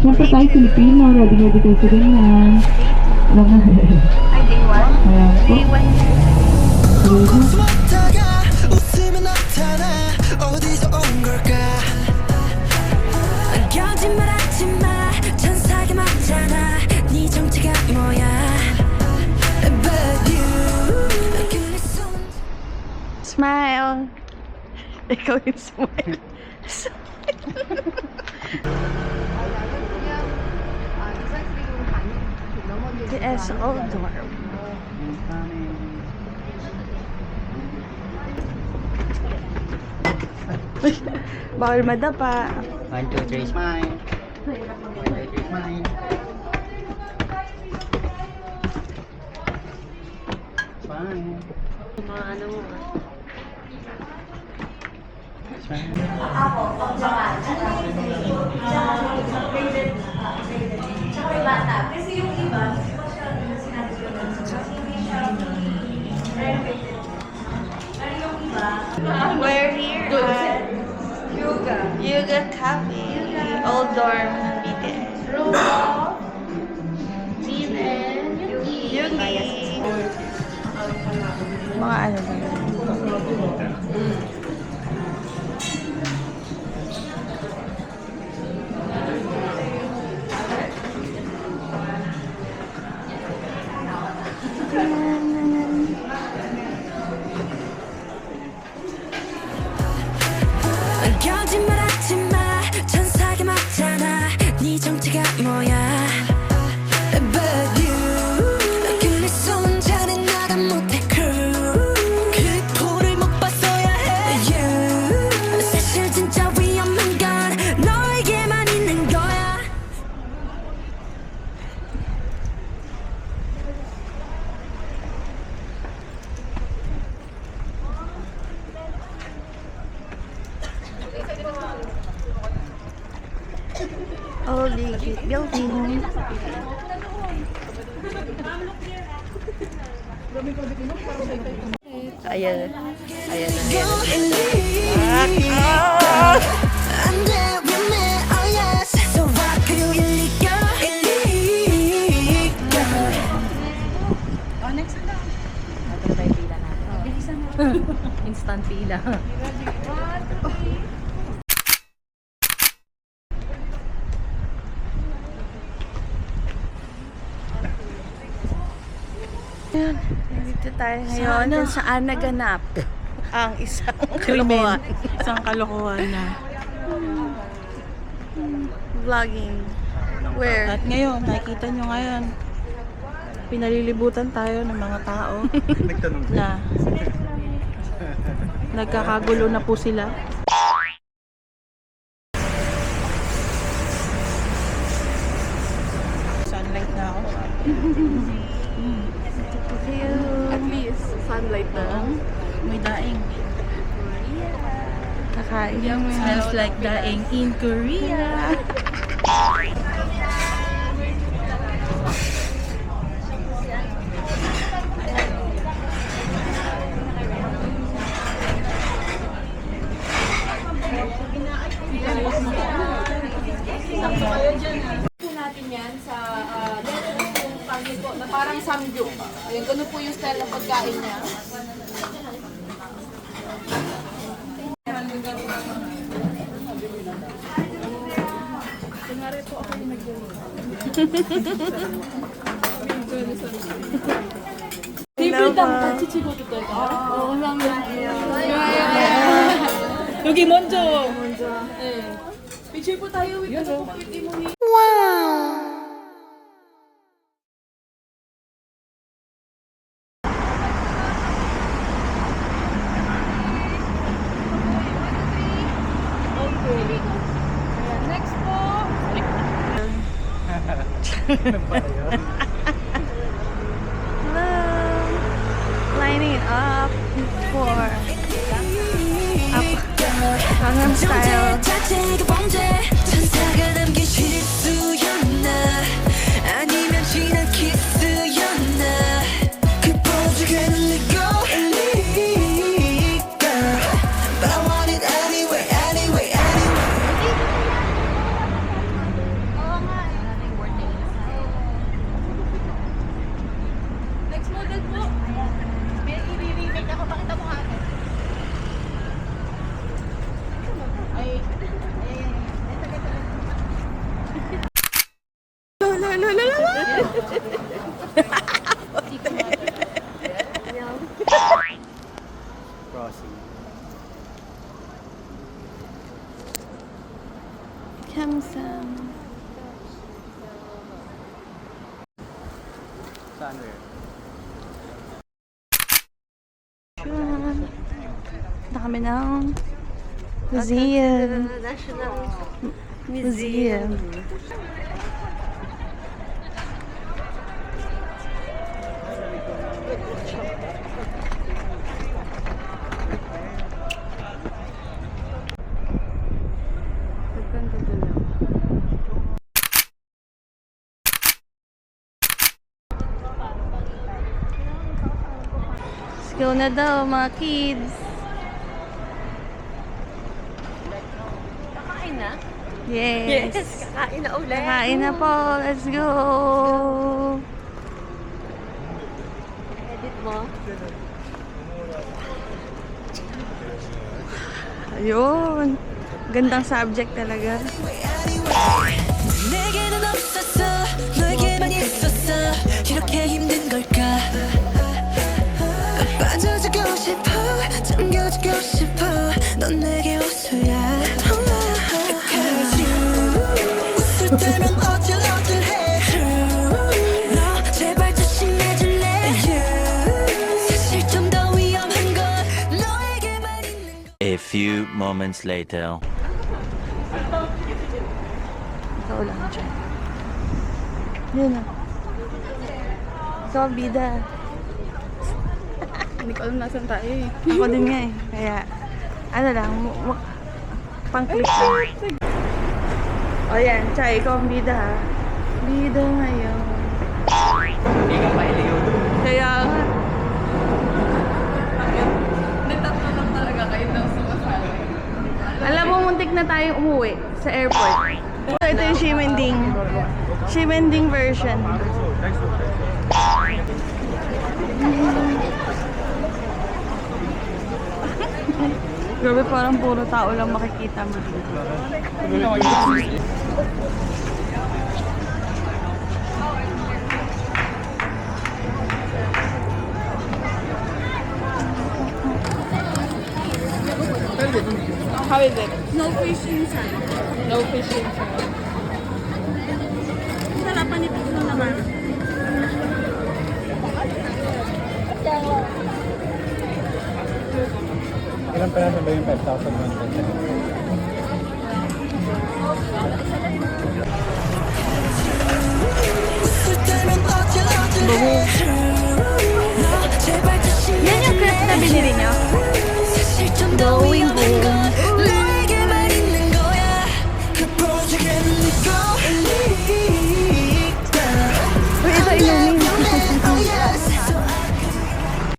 Siyempre tayo Pilipino, ready kayo sa ganyan. Alam na. Ay, day 1? Ayan po. Day 1. Smile. Ikaw yung smile. TS Old Dorm. Bawal madapa. 1, 2, 3, smile. 1, 2, 3, smile. Smile. Mga ano mo We're here at Yuga Cafe, Old Dorm, BTS. Yugi. Mga ano ba yun? 거짓말하지마 천사가 맞잖아 네 정체가 뭐야 But you 그래서 혼자는 나가 못해 crew 그 포를 못 봤어야 해 You 사실 진짜 위험한 건 너에게만 있는 거야 Old building. Ayan. Ayan na. 안 돼, 위험해, oh yes So rock 그리고 일리겨 Instant pila. Ayan, dito tayo ngayon kung saan naganap ang isang kalokohan. Isang kalokohan na. Vlogging. Where? At ngayon, nakikita nyo ngayon, pinalilibutan tayo ng mga tao na nagkakagulo na po sila. Sunlight na ako. At least, sunlight na. May daing. Kakain. Smells like daing in Korea. natin yan sa letter ng pangit po na parang samgyup. Ayun, ganun po yung style ng pagkain niya. Kunwari po ako yung 여기 먼저. Picture po tayo with ano po mo. Next po. Lining up for Gangnam Style. 자체가 범죄 천사가 남긴 실수였나 아니면 지난 키스였나 그 포즈가 들리고 일리가 But I want it anyway, anyway, anyway Crossing. Kamsam. Saan where? Dami ng museum. Museum. Ganda talaga. Let's go na daw mga kids. Kakain na? Yes. Kakain na ulit. Kakain na po. Let's go. Edit mo? Ayun. Gandang subject talaga. 내게는 없었어 너에게만 있었어 이렇게 힘든 걸까 빠져주고 싶어 잠겨주고 싶어 넌 내게 호수야 Cause you 웃을 때면 어질어질해 True 너 제발 조심해줄래 You 사실 좀 더 위험한 건 너에게만 있는 거 A few moments later. Ikaw lang dyan. Yun na. Ikaw, bida. Hindi ko alam nasan tayo eh. Ako din nga eh. Kaya, ano lang, pang-click lang. O yan, Chay, ikaw ang bida ha. Bida ngayon. Hindi ka pa iligaw doon. Kaya nga. Tatlo lang talaga kayo daw sumasali. Alam mo, muntik na tayong umuwi sa airport. Ito yung Ximending. Ximending version. Grabe, parang puro tao lang makikita mo dito. How is it? No fish inside. No fish inside. Sarapan ni Pino naman. Ilang pera ba yung 5,100? 웃을 때면 어질어질해 True 너 제발 조심해줄래 Yan yung crepes na binili niyo?